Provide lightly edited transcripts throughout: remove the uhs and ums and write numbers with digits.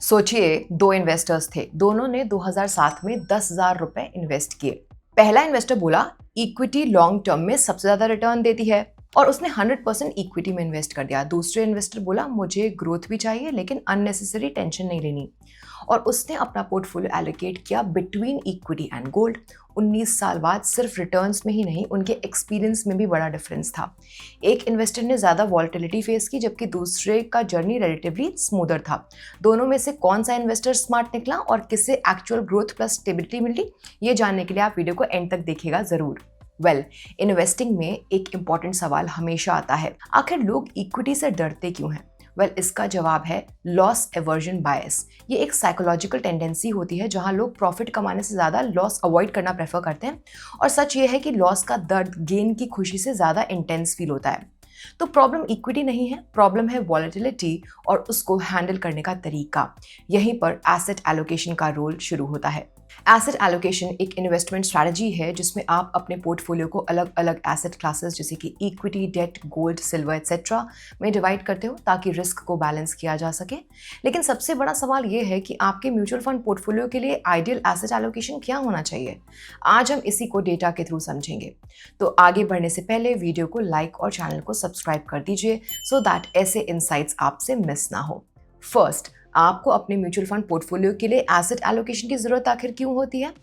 सोचिए, दो इन्वेस्टर्स थे। दोनों ने 2007 में 10,000 रुपए इन्वेस्ट किए। पहला इन्वेस्टर बोला इक्विटी लॉन्ग टर्म में सबसे ज्यादा रिटर्न देती है और उसने 100% इक्विटी में इन्वेस्ट कर दिया। दूसरे इन्वेस्टर बोला मुझे ग्रोथ भी चाहिए लेकिन अननेसेसरी टेंशन नहीं लेनी, और उसने अपना पोर्टफोलियो एलोकेट किया बिटवीन इक्विटी एंड गोल्ड। 19 साल बाद सिर्फ रिटर्न्स में ही नहीं, उनके एक्सपीरियंस में भी बड़ा डिफरेंस था। एक इन्वेस्टर ने ज़्यादा वॉलेटिलिटी फेस की जबकि दूसरे का जर्नी रिलेटिवली स्मूदर था। दोनों में से कौन सा इन्वेस्टर स्मार्ट निकला और किससे एक्चुअल ग्रोथ प्लस स्टेबिलिटी मिली, ये जानने के लिए आप वीडियो को एंड तक देखिएगा ज़रूर। इन्वेस्टिंग में एक इंपॉर्टेंट सवाल हमेशा आता है, आखिर लोग इक्विटी से डरते क्यों हैं? इसका जवाब है लॉस एवर्जन बायस। ये एक साइकोलॉजिकल टेंडेंसी होती है जहां लोग प्रॉफिट कमाने से ज़्यादा लॉस अवॉइड करना प्रेफर करते हैं, और सच ये है कि लॉस का दर्द गेन की खुशी से ज़्यादा इंटेंस फील होता है। तो प्रॉब्लम इक्विटी नहीं है, प्रॉब्लम है वॉलेटिलिटी और उसको हैंडल करने का तरीका। यहीं पर एसेट एलोकेशन का रोल शुरू होता है। एसेट एलोकेशन एक इन्वेस्टमेंट स्ट्रैटेजी है जिसमें आप अपने पोर्टफोलियो को अलग अलग एसेट क्लासेस जैसे कि equity, debt, gold, silver etcetera में डिवाइड करते हो ताकि रिस्क को बैलेंस किया जा सके। लेकिन सबसे बड़ा सवाल ये है कि आपके म्यूचुअल फंड पोर्टफोलियो के लिए आइडियल एसेट एलोकेशन क्या होना चाहिए। आज हम इसी को डेटा के थ्रू समझेंगे। तो आगे बढ़ने से पहले वीडियो को लाइक और चैनल को सब्सक्राइब कर दीजिए सो दैट ऐसे इंसाइट्स आपसे मिस ना हो। फर्स्ट, आपको अपने म्यूचुअल फंड पोर्टफोलियो के लिए एसेट एलोकेशन की जरूरत आखिर क्यों होती है?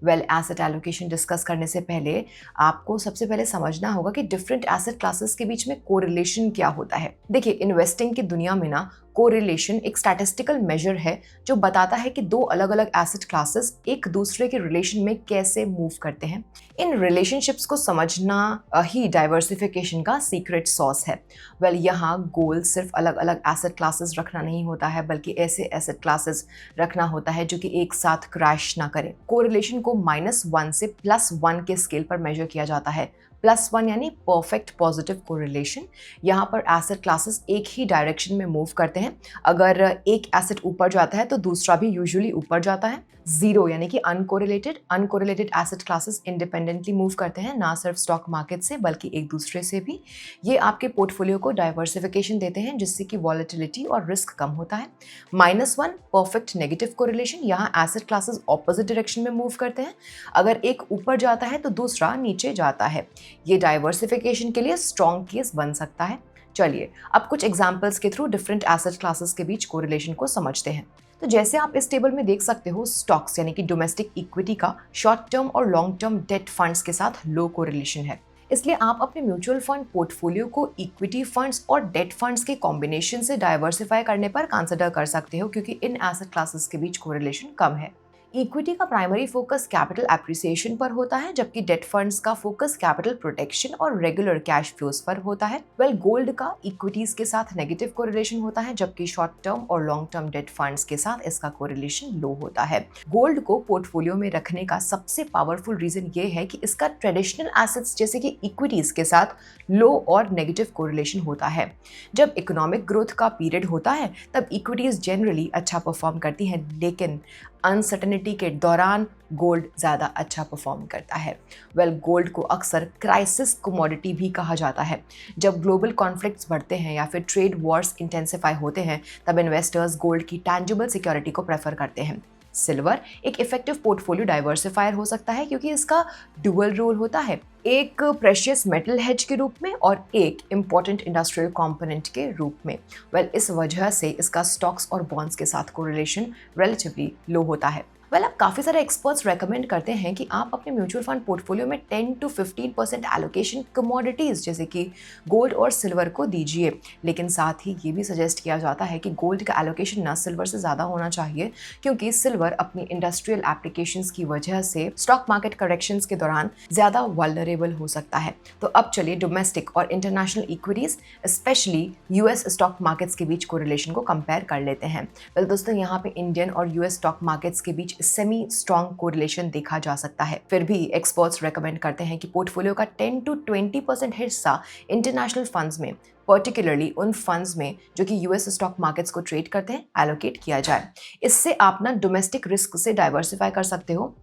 एसेट एलोकेशन डिस्कस करने से पहले आपको सबसे पहले समझना होगा कि डिफरेंट एसेट क्लासेस के बीच में कोरिलेशन क्या होता है। देखिए, इन्वेस्टिंग की दुनिया में ना कोरिलेशन एक स्टैटिस्टिकल मेजर है जो बताता है कि दो अलग अलग एसेट क्लासेस एक दूसरे के रिलेशन में कैसे मूव करते हैं। इन रिलेशनशिप्स को समझना ही डाइवर्सिफिकेशन का सीक्रेट सॉस है। यहाँ गोल सिर्फ अलग अलग एसेट क्लासेस रखना नहीं होता है, बल्कि ऐसे एसेट क्लासेस रखना होता है जो कि एक साथ क्रैश ना करें। कोरिलेशन को -1 से +1 के स्केल पर मेजर किया जाता है। +1 यानी परफेक्ट पॉजिटिव कोरिलेशन। यहाँ पर एसेट क्लासेस एक ही डायरेक्शन में मूव करते हैं। अगर एक एसेट ऊपर जाता है तो दूसरा भी यूजुअली ऊपर जाता है। 0 यानी कि uncorrelated asset classes independently move करते हैं, ना सिर्फ स्टॉक मार्केट से बल्कि एक दूसरे से भी। ये आपके पोर्टफोलियो को डाइवर्सिफिकेशन देते हैं जिससे कि वॉलेटिलिटी और रिस्क कम होता है। -1 परफेक्ट नेगेटिव कोरिलेशन। यहाँ एसेट क्लासेस ऑपोजिट डायरेक्शन में मूव करते हैं। अगर एक ऊपर जाता है तो दूसरा नीचे जाता है। ये डाइवर्सिफिकेशन के लिए स्ट्रॉन्ग केस बन सकता है। चलिए अब कुछ एग्जांपल्स के थ्रू डिफरेंट एसेट क्लासेस के बीच कोरिलेशन को समझते हैं। तो जैसे आप इस टेबल में देख सकते हो, स्टॉक्स यानी कि डोमेस्टिक इक्विटी का शॉर्ट टर्म और लॉन्ग टर्म डेट फंड्स के साथ लो कोरिलेशन है। इसलिए आप अपने म्यूचुअल फंड पोर्टफोलियो को इक्विटी फंड्स और डेट फंड्स के कॉम्बिनेशन से डाइवर्सिफाई करने पर कंसिडर कर सकते हो, क्योंकि इन एसेट क्लासेस के बीच कोरिलेशन कम है। इक्विटी का प्राइमरी फोकस कैपिटल एप्रिसिएशन पर होता है जबकि डेट फंड्स का फोकस कैपिटल प्रोटेक्शन और रेगुलर कैश फ्लोज पर होता है। गोल्ड का इक्विटीज के साथ नेगेटिव कोरिलेशन होता है जबकि शॉर्ट टर्म और लॉन्ग टर्म डेट फंड्स के साथ इसका कोरिलेशन लो होता है। गोल्ड को पोर्टफोलियो में रखने का सबसे पावरफुल रीजन ये है कि इसका ट्रेडिशनल एसेट्स जैसे कि इक्विटीज के साथ लो और नेगेटिव कोरिलेशन होता है। जब इकोनॉमिक ग्रोथ का पीरियड होता है तब इक्विटीज जनरली अच्छा परफॉर्म करती हैं, लेकिन अनसर्टेनिटी के दौरान गोल्ड ज़्यादा अच्छा परफॉर्म करता है। गोल्ड को अक्सर क्राइसिस कमोडिटी भी कहा जाता है। जब ग्लोबल कॉन्फ्लिक्ट्स बढ़ते हैं या फिर ट्रेड वॉर्स इंटेंसिफाई होते हैं तब इन्वेस्टर्स गोल्ड की टैंजिबल सिक्योरिटी को प्रेफर करते हैं। सिल्वर एक इफेक्टिव पोर्टफोलियो डाइवर्सिफायर हो सकता है क्योंकि इसका डुअल रोल होता है, एक प्रेशियस मेटल हेज के रूप में और एक इम्पॉर्टेंट इंडस्ट्रियल कंपोनेंट के रूप में। इस वजह से इसका स्टॉक्स और बॉन्ड्स के साथ कोरिलेशन रिलेटिवली लो होता है। अब काफ़ी सारे एक्सपर्ट्स रेकमेंड करते हैं कि आप अपने म्यूचुअल फंड पोर्टफोलियो में 10 to 15% एलोकेशन कमोडिटीज़ जैसे कि गोल्ड और सिल्वर को दीजिए, लेकिन साथ ही ये भी सजेस्ट किया जाता है कि गोल्ड का एलोकेशन ना सिल्वर से ज़्यादा होना चाहिए, क्योंकि सिल्वर अपनी इंडस्ट्रियल एप्लीकेशंस की वजह से स्टॉक मार्केट करेक्शंस के दौरान ज़्यादा वल्नरेबल हो सकता है। तो अब चलिए डोमेस्टिक और international equities specially US stock markets के बीच कोरिलेशन को कंपेयर कर लेते हैं। दोस्तों, यहाँ पे इंडियन और यूएस स्टॉक मार्केट्स के बीच सेमी स्ट्रॉन्ग कोरिलेशन देखा जा सकता है। फिर भी एक्सपर्ट्स रेकमेंड करते हैं कि पोर्टफोलियो का 10 to 20% हिस्सा इंटरनेशनल फंड्स में पर्टिकुलरली उन फंड्स में जो कि यूएस स्टॉक मार्केट्स को ट्रेड करते हैं एलोकेट किया जाए। इससे आप ना डोमेस्टिक रिस्क से डाइवर्सिफाई कर सकते हो,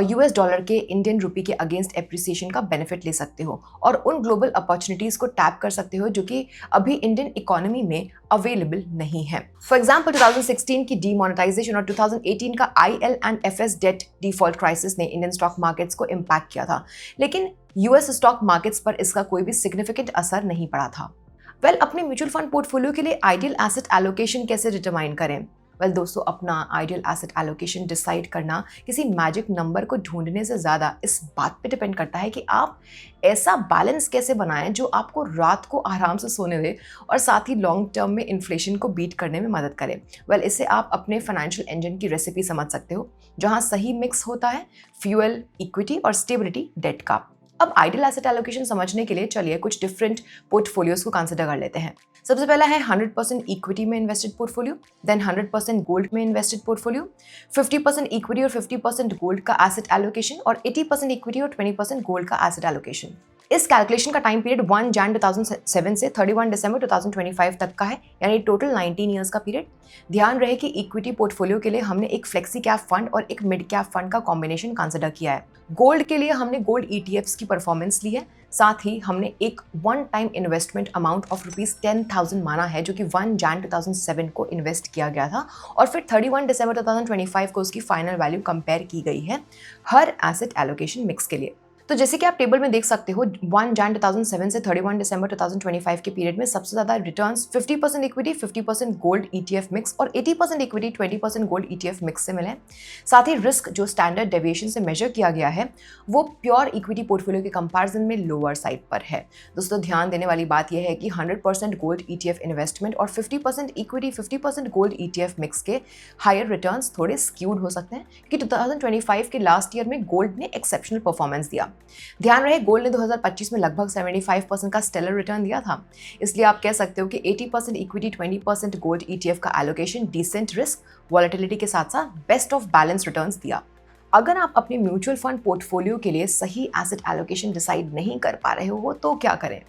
यूएस डॉलर के इंडियन रुपी के अगेंस्ट एप्रिसिएशन का बेनिफिट ले सकते हो और उन ग्लोबल अपॉर्चुनिटीज को टैप कर सकते हो जो कि अभी इंडियन इकोनॉमी में अवेलेबल नहीं है। फॉर एग्जाम्पल 2016 की डीमोनेटाइजेशन और 2018 का IL&FS डेट डिफॉल्ट क्राइसिस ने इंडियन स्टॉक मार्केट्स को इम्पैक्ट किया था, लेकिन यूएस स्टॉक मार्केट्स पर इसका कोई भी सिग्निफिकेंट असर नहीं पड़ा था। अपने म्यूचुअल फंड पोर्टफोलियो के लिए आइडियल एसेट एलोकेशन कैसे डिटरमाइन करें? दोस्तों, अपना आइडियल एसेट एलोकेशन डिसाइड करना किसी मैजिक नंबर को ढूंढने से ज़्यादा इस बात पे डिपेंड करता है कि आप ऐसा बैलेंस कैसे बनाएं जो आपको रात को आराम से सोने दे और साथ ही लॉन्ग टर्म में इन्फ्लेशन को बीट करने में मदद करे। इससे आप अपने फाइनेंशियल इंजन की रेसिपी समझ सकते हो, जहां सही मिक्स होता है फ्यूल, इक्विटी और स्टेबिलिटी डेट का। अब आइडियल एसेट एलोकेशन समझने के लिए चलिए कुछ डिफरेंट पोर्टफोलियोज को कंसिडर कर लेते हैं। सबसे पहला है 100% इक्विटी में इन्वेस्टेड पोर्टफोलियो, देन 100% गोल्ड में इन्वेस्टेड पोर्टफोलियो, 50% इक्विटी और 50% गोल्ड का एसेट एलोकेशन और 80% इक्विटी और 20% गोल्ड का एसेट एलोकेशन। इस कैलकुलेशन का टाइम पीरियड 1 जन 2007 से 31 दिसंबर 2025 तक का है, यानी टोटल 19 ईयर्स का पीरियड। ध्यान रहे कि इक्विटी पोर्टफोलियो के लिए हमने एक फ्लेक्सी कैप फंड और एक मिड कैप फंड का कॉम्बिनेशन कंसिडर किया है। गोल्ड के लिए हमने गोल्ड ETFs की परफॉर्मेंस ली है, साथ ही हमने एक one time investment amount of ₹10,000 माना है जो कि 1 जन 2007 को इन्वेस्ट किया गया था और फिर 31 दिसंबर 2025 को उसकी फाइनल वैल्यू कंपेयर की गई है हर एसेट एलोकेशन मिक्स के लिए। तो जैसे कि आप टेबल में देख सकते हो, 1 जन 2007 से 31 दिसंबर 2025 के पीरियड में सबसे ज़्यादा returns 50% equity, 50% gold ETF mix और 80% इक्विटी, 20% गोल्ड ETF मिक्स से मिले। साथ ही रिस्क जो स्टैंडर्ड डेविएशन से मेजर किया गया है वो प्योर इक्विटी पोर्टफोलियो के कंपैरिजन में लोअर साइड पर है। दोस्तों, ध्यान देने वाली बात यह है कि 100% गोल्ड ETF इन्वेस्टमेंट और 50% इक्विटी, 50% गोल्ड ETF मिक्स के हायर रिटर्न्स थोड़े स्क्यूड हो सकते हैं कि 2025 के लास्ट ईयर में गोल्ड ने एक्सेप्शनल परफॉर्मेंस दिया। ध्यान रहे, गोल्ड ने 2025 में लगभग 75% का स्टेलर रिटर्न दिया था, इसलिए आप कह सकते हो कि 80% इक्विटी, 20% गोल्ड ETF का एलोकेशन डिसेंट रिस्क, वॉलेटिलिटी के साथ साथ बेस्ट ऑफ बैलेंस रिटर्न्स दिया। अगर आप अपने म्यूचुअल फंड पोर्टफोलियो के लिए सही एसेट एलोकेशन डिसाइड नहीं कर पा रहे हो तो क्या करें?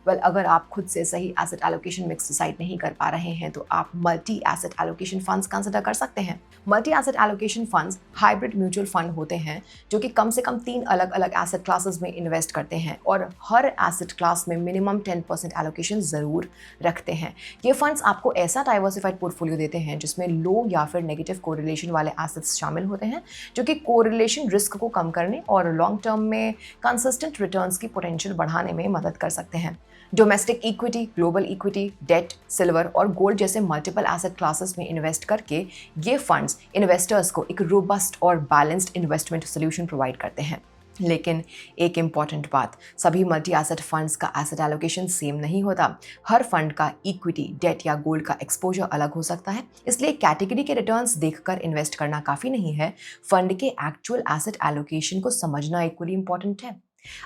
अगर आप खुद से सही एसेट एलोकेशन मिक्स डिसाइड नहीं कर पा रहे हैं तो आप multi asset allocation funds consider कर सकते हैं। Multi asset allocation funds hybrid mutual fund होते हैं जो कि कम से कम 3 अलग अलग एसेट क्लासेस में इन्वेस्ट करते हैं और हर एसेट क्लास में मिनिमम 10% एलोकेशन ज़रूर रखते हैं। ये फंड्स आपको ऐसा डाइवर्सिफाइड पोर्टफोलियो देते हैं जिसमें लो या फिर नेगेटिव कोरिलेशन वाले एसेट्स शामिल होते हैं, जो कि कोरिलेशन रिस्क को कम करने और लॉन्ग टर्म में कंसिस्टेंट रिटर्न्स की पोटेंशियल बढ़ाने में मदद कर सकते हैं। Domestic equity, global equity, debt, silver और गोल्ड जैसे मल्टीपल एसेट क्लासेस में इन्वेस्ट करके ये फंड्स इन्वेस्टर्स को एक रोबस्ट और बैलेंस्ड इन्वेस्टमेंट सोल्यूशन प्रोवाइड करते हैं। लेकिन एक इम्पॉर्टेंट बात, सभी मल्टी एसेट फंड्स का एसेट एलोकेशन सेम नहीं होता। हर फंड का इक्विटी, डेट या गोल्ड का एक्सपोजर अलग हो सकता है, इसलिए कैटेगरी के रिटर्न्स देखकर इन्वेस्ट करना काफ़ी नहीं है। फंड के एक्चुअल एसेट एलोकेशन को समझना इक्वली इंपॉर्टेंट है।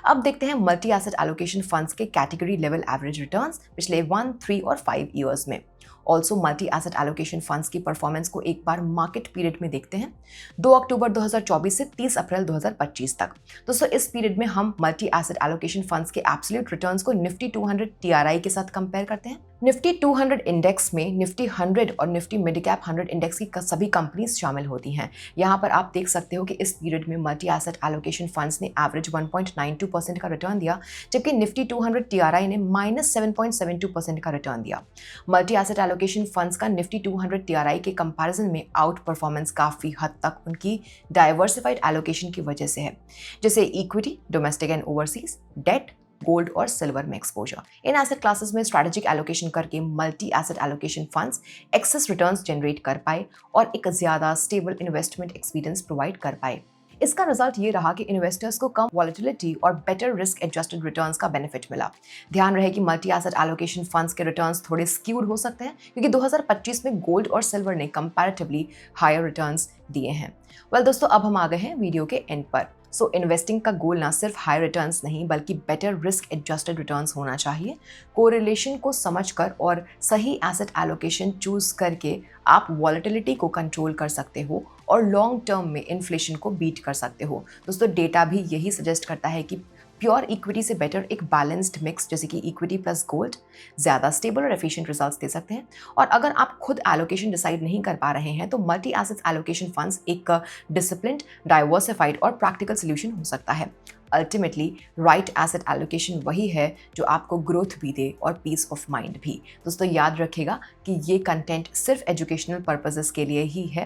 अब देखते हैं मल्टी एसेट एलोकेशन फंड्स के कैटेगरी लेवल एवरेज रिटर्न्स पिछले 1, 3 और 5 ईयर्स में। Also multi asset allocation funds की परफॉर्मेंस को एक बार मार्केट पीरियड में देखते हैं, 2 अक्टूबर 2024 से 30 अप्रैल 2025 तक। दोस्तों, इस पीरियड में हम मल्टी एसेट एलोकेशन फंड्स के एब्सोल्यूट रिटर्न्स को निफ्टी 200 TRI के साथ कंपेयर करते हैं। निफ्टी 200 इंडेक्स में निफ्टी 100 और निफ्टी मिड कैप 100 इंडेक्स की सभी कंपनीज शामिल होती हैं। यहाँ पर आप देख सकते हो कि इस पीरियड में मल्टी एसेट एलोकेशन फंड्स ने एवरेज 1.92% का रिटर्न दिया, जबकि निफ्टी 200 TRI ने -7.72% का रिटर्न दिया। मल्टी एसेट एलोकेशन फंड्स का निफ्टी 200 TRI के कंपैरिजन में आउट परफॉर्मेंस काफ़ी हद तक उनकी डाइवर्सिफाइड एलोकेशन की वजह से है, जैसे equity, domestic and overseas, debt, gold और सिल्वर में एक्सपोजर। इन एसेट क्लासेस में स्ट्रैटेजिक एलोकेशन करके multi asset allocation funds excess returns generate कर पाए और एक ज़्यादा स्टेबल इन्वेस्टमेंट एक्सपीरियंस प्रोवाइड कर पाए। इसका रिजल्ट ये रहा कि इन्वेस्टर्स को कम वॉलेटिलिटी और बेटर रिस्क एडजस्टेड रिटर्न्स का बेनिफिट मिला। ध्यान रहे कि मल्टी एसेट एलोकेशन फंड्स के रिटर्न्स थोड़े स्क्यूड हो सकते हैं क्योंकि 2025 में गोल्ड और सिल्वर ने कंपैरेटिवली हायर रिटर्न्स दिए हैं। दोस्तों, अब हम आ गए हैं वीडियो के एंड पर। इन्वेस्टिंग का गोल ना सिर्फ हाई रिटर्न्स नहीं बल्कि बेटर रिस्क एडजस्टेड रिटर्न्स होना चाहिए। कोरिलेशन को समझकर और सही एसेट एलोकेशन चूज करके आप वॉलेटिलिटी को कंट्रोल कर सकते हो और लॉन्ग टर्म में इन्फ्लेशन को बीट कर सकते हो। दोस्तों, डेटा भी यही सजेस्ट करता है कि प्योर इक्विटी से बेटर एक बैलेंस्ड मिक्स जैसे कि इक्विटी प्लस गोल्ड ज़्यादा स्टेबल और एफिशिएंट रिजल्ट्स दे सकते हैं। और अगर आप खुद एलोकेशन डिसाइड नहीं कर पा रहे हैं तो मल्टी एसेट्स एलोकेशन फंड्स एक डिसिप्लिन्ड, डाइवर्सिफाइड और प्रैक्टिकल सोल्यूशन हो सकता है। अल्टीमेटली राइट एसेट एलोकेशन वही है जो आपको ग्रोथ भी दे और पीस ऑफ माइंड भी। दोस्तों याद रखिएगा कि ये कंटेंट सिर्फ एजुकेशनल पर्पसेस के लिए ही है।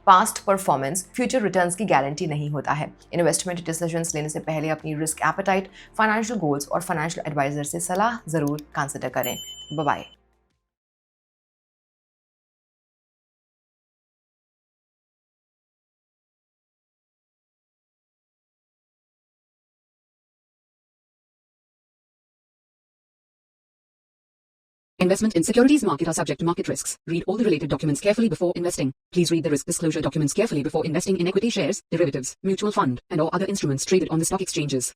पास्ट परफॉर्मेंस फ्यूचर रिटर्न्स की गारंटी नहीं होता है। इन्वेस्टमेंट डिसीजंस लेने से पहले अपनी रिस्क एपेटाइट, फाइनेंशियल गोल्स और फाइनेंशियल एडवाइजर से सलाह ज़रूर कंसिडर करें। Bye bye. Investment in securities market are subject to market risks. Read all the related documents carefully before investing. Please read the risk disclosure documents carefully before investing in equity shares, derivatives, mutual fund, and or other instruments traded on the stock exchanges.